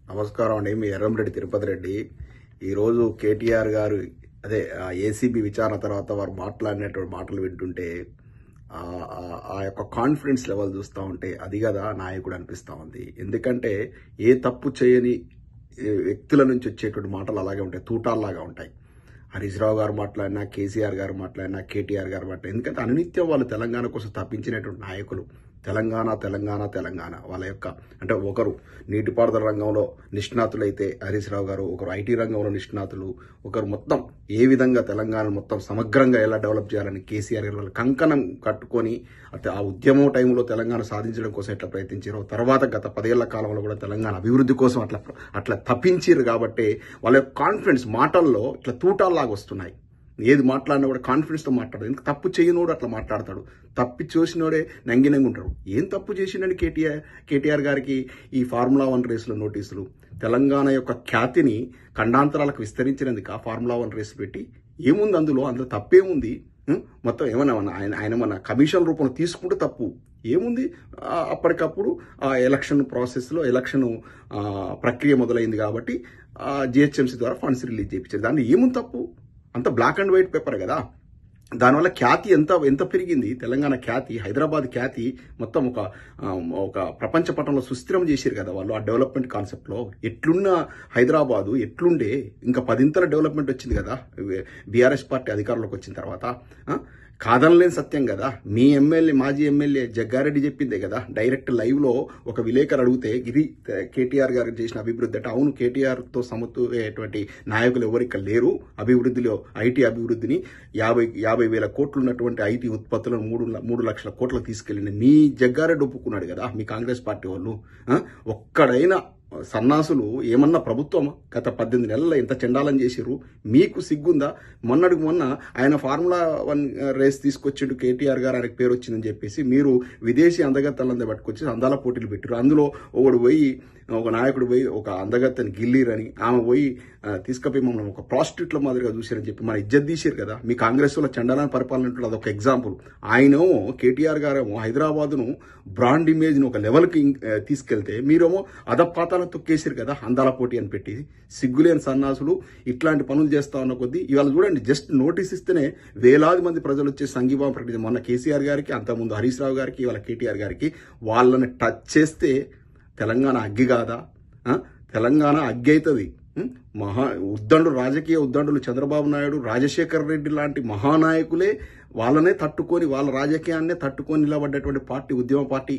నమస్కారం అండి. మీ ఎర్రంరెడ్డి తిరుపతి రెడ్డి. ఈరోజు కేటీఆర్ గారు ఏసీబీ విచారణ తర్వాత వారు మాట్లాడినటువంటి మాటలు వింటుంటే ఆ యొక్క కాన్ఫిడెన్స్ లెవెల్ చూస్తూ ఉంటే అది కదా నాయకుడు అనిపిస్తూ ఉంది. ఎందుకంటే ఏ తప్పు చేయని వ్యక్తుల నుంచి వచ్చేటువంటి మాటలు అలాగే ఉంటాయి, తూటాల్లాగా ఉంటాయి. హరీష్ రావు గారు మాట్లాడినా, కేసీఆర్ గారు మాట్లాడినా, కేటీఆర్ గారు మాట్లాడినా, ఎందుకంటే అనునిత్యం వాళ్ళు తెలంగాణ కోసం తప్పించినటువంటి నాయకులు. తెలంగాణ తెలంగాణ తెలంగాణ వాళ్ళ యొక్క అంటే ఒకరు నీటిపారుదల రంగంలో నిష్ణాతులైతే హరీష్ రావు గారు, ఒకరు ఐటీ రంగంలో నిష్ణాతులు, ఒకరు మొత్తం ఏ విధంగా తెలంగాణ మొత్తం సమగ్రంగా ఎలా డెవలప్ చేయాలని కేసీఆర్ గారు కంకణం కట్టుకొని ఆ ఉద్యమం టైంలో తెలంగాణ సాధించడం కోసం ఎట్లా ప్రయత్నించారో, తర్వాత గత 10 ఏళ్ల కాలంలో కూడా తెలంగాణ అభివృద్ధి కోసం అట్లా తప్పించారు. కాబట్టి వాళ్ళ యొక్క కాన్ఫిడెన్స్ మాటల్లో ఇట్లా తూటాల్లాగా వస్తున్నాయి. ఏది మాట్లాడినా కూడా కాన్ఫిడెన్స్తో మాట్లాడదు. ఎందుకు తప్పు చేయనోడు అట్లా మాట్లాడతాడు, తప్పి చూసినోడే నంగినంగా ఉంటారు. ఏం తప్పు చేసిండని కేటీఆర్ గారికి ఈ ఫార్ములా 1 రేసుల నోటీసులు, తెలంగాణ యొక్క ఖ్యాతిని ఖండాంతరాలకు విస్తరించినందుకు ఆ ఫార్ములా 1 రేసు పెట్టి ఏముంది అందులో తప్పేముంది? మొత్తం ఏమన్నా ఆయన మన కమిషన్ రూపంలో తీసుకుంటే తప్పు ఏముంది? అప్పటికప్పుడు ఆ ఎలక్షన్ ప్రాసెస్లో ఎలక్షన్ ప్రక్రియ మొదలైంది కాబట్టి జిహెచ్ఎంసీ ద్వారా ఫండ్స్ రిలీజ్ చేయించారు. దాన్ని ఏముంది తప్పు? అంత బ్లాక్ అండ్ వైట్ పేపర్ కదా. దానివల్ల ఖ్యాతి ఎంత పెరిగింది. తెలంగాణ ఖ్యాతి, హైదరాబాద్ ఖ్యాతి మొత్తం ఒక ప్రపంచ పటంలో సుస్థిరం చేశారు కదా వాళ్ళు. ఆ డెవలప్మెంట్ కాన్సెప్ట్లో ఎట్లున్న హైదరాబాదు ఎట్లుండే ఇంకా 10 డెవలప్మెంట్ వచ్చింది కదా బీఆర్ఎస్ పార్టీ అధికారంలోకి వచ్చిన తర్వాత. కాదనలేని సత్యం కదా. మీ మాజీ ఎమ్మెల్యే జగ్గారెడ్డి చెప్పిందే కదా. డైరెక్ట్ లైవ్లో ఒక విలేకరు అడిగితే ఇది కేటీఆర్ గారు చేసిన అభివృద్ధి అంటే, అవును కేటీఆర్తో సమతూయేటువంటి నాయకులు ఎవరు ఇక్కడ లేరు. అభివృద్ధిలో ఐటీ అభివృద్ధిని 50,000 కోట్లు ఉన్నటువంటి ఐటీ ఉత్పత్తులను 3 లక్షల కోట్లకు తీసుకెళ్ళిన మీ జగ్గారెడ్డి ఒప్పుకున్నాడు కదా. మీ కాంగ్రెస్ పార్టీ వాళ్ళు ఒక్కడైనా సన్నాసులు ఏమన్నా ప్రభుత్వం గత 18 నెలల్లో ఎంత చెండాలని చేసిర్రు? మీకు సిగ్గుందా? మొన్నటికి మొన్న ఆయన ఫార్ములా 1 రేస్ తీసుకొచ్చిండు కేటీఆర్ గారు, ఆయనకు పేరు వచ్చిందని చెప్పేసి మీరు విదేశీ అందగత్తలంతా పట్టుకొచ్చి అందాల పోటీలు పెట్టారు. అందులో ఒక నాయకుడు పోయి ఒక అందగత్తని గిల్లిరని, ఆమె పోయి తీసుకుపోయి మమ్మల్ని ఒక ప్రాస్టిట్యూట్ల మాదిరిగా చూశారని చెప్పి మన ఇజ్జత్ తీసారు కదా. మీ కాంగ్రెస్ వల్ల చండాలని పరిపాలన ఉంటుంది. అదొక ఎగ్జాంపుల్. ఆయనేమో కేటీఆర్ గారేమో హైదరాబాద్ను బ్రాండ్ ఇమేజ్ను ఒక లెవెల్కి తీసుకెళ్తే మీరేమో అదపాతాలను తొక్కేసారు కదా అందాల పోటీ అని పెట్టి. సిగ్గులేని సన్నాసులు ఇట్లాంటి పనులు చేస్తా ఉన్న కొద్దీ ఇవాళ చూడండి, జస్ట్ నోటీస్ ఇస్తేనే వేలాది మంది ప్రజలు వచ్చే సంఘీభావం ప్రకటించారు. మొన్న కేసీఆర్ గారికి, అంతకుముందు హరీష్ రావు గారికి, ఇవాళ కేటీఆర్ గారికి. వాళ్ళని టచ్ చేస్తే తెలంగాణ అగ్గి కాదా? తెలంగాణ అగ్గి అవుతుంది. రాజకీయ ఉద్దండులు చంద్రబాబు నాయుడు, రాజశేఖర్ రెడ్డి లాంటి మహానాయకులే వాళ్ళనే తట్టుకొని, వాళ్ళ రాజకీయాన్నే తట్టుకొని నిలబడ్డటువంటి పార్టీ, ఉద్యమ పార్టీ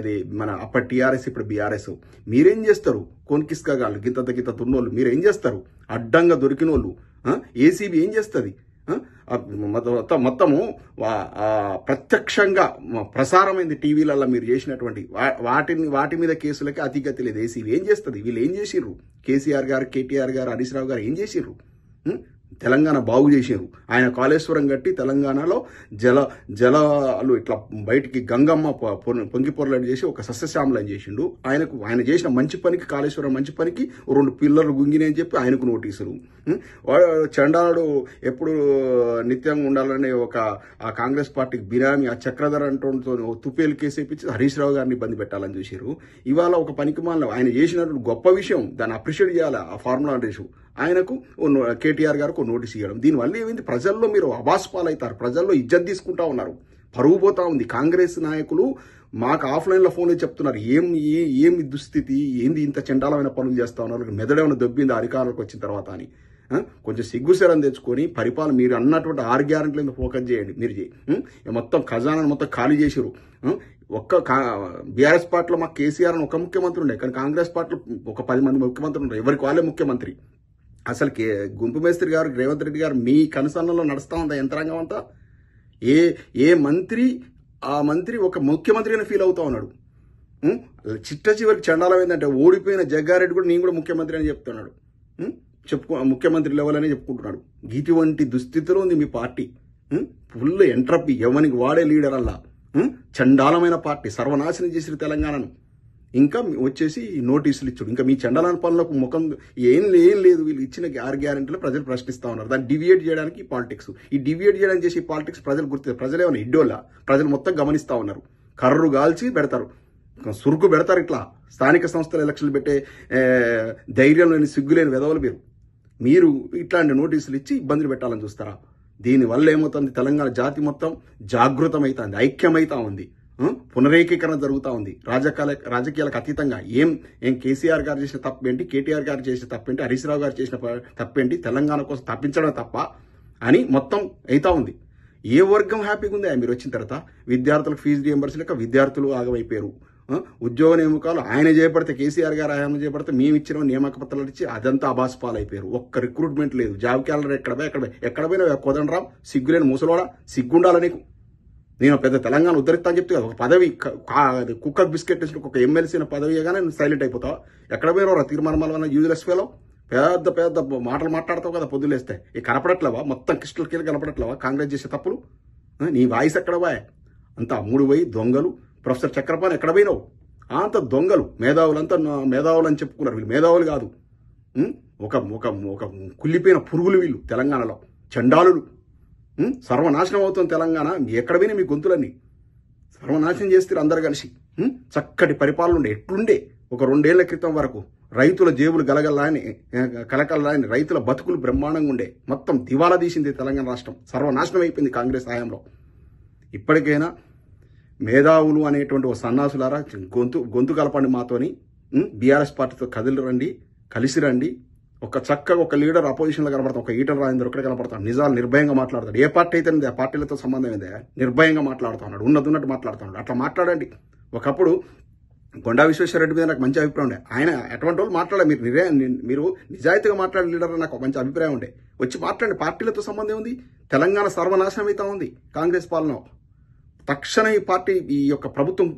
ఇది మన అప్పటి టీఆర్ఎస్, ఇప్పుడు బీఆర్ఎస్. మీరేం చేస్తారు? కొనికిస్కాగాళ్ళు, గింత తున్నోళ్ళు మీరేం చేస్తారు? అడ్డంగా దొరికిన వాళ్ళు ఏసీబీ ఏం చేస్తుంది? మొత్తము ప్రత్యక్షంగా ప్రసారమైంది టీవీలలో మీరు చేసినటువంటి వాటి మీద కేసులకి అతిగతి లేదు. ఏసీబీ ఏం చేస్తుంది? వీళ్ళు ఏం చేసిర్రు? కేసీఆర్ గారు, కేటీఆర్ గారు, హరీష్ రావు గారు ఏం చేసిర్రు? తెలంగాణ బాగు చేసిర్రు. ఆయన కాళేశ్వరం కట్టి తెలంగాణలో జలాలు ఇట్లా బయటికి గంగమ్మ పొంగి పొరలాడు చేసి ఒక సస్యశ్యామలం చేసిండు. ఆయన చేసిన మంచి పనికి, కాళేశ్వరం మంచి పనికి 2 పిల్లర్లు గుంగినే అని చెప్పి ఆయనకు నోటీసులు. చండాలుడు ఎప్పుడు నిత్యంగా ఉండాలని ఆ కాంగ్రెస్ పార్టీకి బినామీ ఆ చక్రధర్ అంటూ తుప్పేలు కేసు వేయించి హరీష్ రావు గారిని ఇబ్బంది పెట్టాలని చూసారు. ఇవాళ ఒక పనికి మాల ఆయన చేసినటువంటి గొప్ప విషయం, దాన్ని అప్రిషియేట్ చేయాలి. ఆ ఫార్ములా రేసు ఆయనకు కేటీఆర్ గారికి నోటీస్ ఇవ్వడం, దీనివల్ల ఏమైంది? ప్రజల్లో మీరు అబాస్పాలవుతారు, ప్రజల్లో ఇజ్జత్ తీసుకుంటా ఉన్నారు, పరుగు పోతా ఉంది. కాంగ్రెస్ నాయకులు మాకు ఆఫ్లైన్లో ఫోన్లో చెప్తున్నారు, ఏమి దుస్థితి, ఏంది ఇంత చండాలమైన పనులు చేస్తా ఉన్నారు, మెదడేమైనా దొబ్బింది అధికారులకు వచ్చిన తర్వాత అని. కొంచెం సిగ్గుశరం తెచ్చుకొని పరిపాలన మీరు అన్నటువంటి 6 గ్యారెంటీల మీద ఫోకస్ చేయండి. మీరు మొత్తం ఖజానాను మొత్తం ఖాళీ చేసిరు. బీఆర్ఎస్ పార్టీలో మాకు కేసీఆర్ అని ఒక ముఖ్యమంత్రి ఉండే, కానీ కాంగ్రెస్ పార్టీలో ఒక 10 మంది ముఖ్యమంత్రులు ఉన్నారు. ఎవరికి వాళ్ళే ముఖ్యమంత్రి. అసలు గుంపు మేస్త్రి గారు, రేవంత్ రెడ్డి గారు మీ కనుసన్నలో నడుస్తూ ఉందా యంత్రాంగం అంతా? ఏ మంత్రి ఆ మంత్రి ఒక ముఖ్యమంత్రిగానే ఫీల్ అవుతా ఉన్నాడు. చిట్ట చివరికి చండాలం ఏంటంటే ఓడిపోయిన జగ్గారెడ్డి కూడా నేను కూడా ముఖ్యమంత్రి అని చెప్తున్నాడు. ముఖ్యమంత్రి లెవెల్ అని చెప్పుకుంటున్నాడు. ఇటువంటి దుస్థితిలో ఉంది మీ పార్టీ. ఫుల్ ఎంట్రపీ, ఎవరికి వాడే లీడర్ అలా. చండాలమైన పార్టీ, సర్వనాశనం చేసిన తెలంగాణను. ఇంకా వచ్చేసి నోటీసులు ఇచ్చాడు. ఇంకా మీ చండాలని పనులకు ముఖం ఏం లేదు. వీళ్ళు ఇచ్చిన 6 గ్యారెంటీలు ప్రజలు ప్రశ్నిస్తా ఉన్నారు. దాన్ని డివియేట్ చేయడానికి పాలిటిక్స్, ఈ డివియేట్ చేయడానికి చేసి పాలిటిక్స్ ప్రజలు గుర్తు, ప్రజలు ఏమైనా ఇడ్డోళ్ళ? ప్రజలు మొత్తం గమనిస్తా ఉన్నారు. కర్రు గాల్చి పెడతారు. సురుకు పెడతారు. ఇట్లా స్థానిక సంస్థల ఎలక్షన్లు పెట్టే ధైర్యం లేని సిగ్గులేని వెధవలు మీరు ఇట్లాంటి నోటీసులు ఇచ్చి ఇబ్బందులు పెట్టాలని చూస్తారా? దీనివల్ల ఏమవుతుంది, తెలంగాణ జాతి మొత్తం జాగృతమైతుంది, ఐక్యమైతా ఉంది, పునరేకీకరణ జరుగుతూ ఉంది. రాజకీయాలకు అతీతంగా ఏం కేసీఆర్ గారు చేసిన తప్పేంటి, కేటీఆర్ గారు చేసిన తప్పేంటి, హరీష్ రావు గారు చేసిన తప్పేంటి, తెలంగాణ కోసం తప్పించడం తప్ప అని మొత్తం అవుతా ఉంది. ఏ వర్గం హ్యాపీగా ఉంది మీరు వచ్చిన తర్వాత? విద్యార్థులకు ఫీజు రియంబర్స్ లేక విద్యార్థులు ఆగమైపోయారు. ఉద్యోగ నియామకాలు ఆయన చేపడితే, కేసీఆర్ గారు ఆయన చేపడితే మేము ఇచ్చిన నియామక పత్రాలు ఇచ్చి అదంతా అబాస్పాలు అయిపోయారు. ఒక్క రిక్రూట్మెంట్ లేదు. జాబ్ క్యాలెండర్ ఎక్కడ పోయినా కోదండరాం సిగ్గులేని ముసలోడా, సిగ్గుండాల నీకు. నేను పెద్ద తెలంగాణ ఉద్ధరిస్తా అని చెప్తే ఒక పదవి కుక్క బిస్కెట్ వేసిన ఒక ఎమ్మెల్సీ పదవి కానీ నువ్వు సైలెంట్ అయిపోతావు. ఎక్కడ పోయినా తీర్మానం వల్ల యూజ్లెస్ ఫెలో పెద్ద పెద్ద మాటలు మాట్లాడతావు కదా పొద్దులేస్తే. ఈ కనపడట్లేవా? మొత్తం క్రిస్టల్ క్లియర్ కనపడట్లేవా కాంగ్రెస్ చేసే తప్పులు? నీ వాయిస్ ఎక్కడ పోయా? అంతా మూడు పోయి దొంగలు. ప్రొఫెసర్ చక్రపాణి ఎక్కడ పోయినావు? అంత దొంగలు, మేధావులంతా మేధావులు అని చెప్పుకున్నారు. వీళ్ళు మేధావులు కాదు, ఒక ఒక ఒక కుళ్ళిపోయిన పురుగులు వీళ్ళు. తెలంగాణలో చండాలులు. సర్వనాశనం అవుతుంది తెలంగాణ. ఎక్కడ పోయినా మీ గొంతులన్నీ సర్వనాశనం చేస్తారు అందరు కలిసి. చక్కటి పరిపాలన ఉండే ఎట్లుండే ఒక 2 ఏళ్ల క్రితం వరకు. రైతుల జేబులు కలకల్లాని రైతుల బతుకులు బ్రహ్మాండంగా ఉండే. మొత్తం దివాలా తీసింది తెలంగాణ రాష్ట్రం. సర్వనాశనం అయిపోయింది కాంగ్రెస్ హయాంలో. ఇప్పటికైనా మేధావులు అనేటువంటి ఒక సన్నాసులారా గొంతు కలపండి మాతోని. బీఆర్ఎస్ పార్టీతో కలిసి రండి. ఒక చక్కగా ఒక లీడర్ అపోజిషన్లో కనపడతాం, ఒక ఈటల రాజేందర్ ఒక్కడే కనపడతాం. నిజాలు నిర్భయంగా మాట్లాడతాడు. ఏ పార్టీ అయితే ఆ పార్టీలతో సంబంధం ఏందే, నిర్భయంగా మాట్లాడుతూ ఉన్నాడు, ఉన్నట్టు మాట్లాడుతున్నాడు. అట్లా మాట్లాడండి. ఒకప్పుడు కొండా విశ్వేశ్వరరెడ్డి మీద నాకు మంచి అభిప్రాయం ఉండే. ఆయన ఎటువంటి వాళ్ళు మాట్లాడే మీరు నిజాయితీగా మాట్లాడే లీడర్ నాకు మంచి అభిప్రాయం ఉండే. వచ్చి మాట్లాడండి. పార్టీలతో సంబంధం ఉంది. తెలంగాణ సర్వనాశనం అవుతా ఉంది కాంగ్రెస్ పాలన. తక్షణ ఈ యొక్క ప్రభుత్వం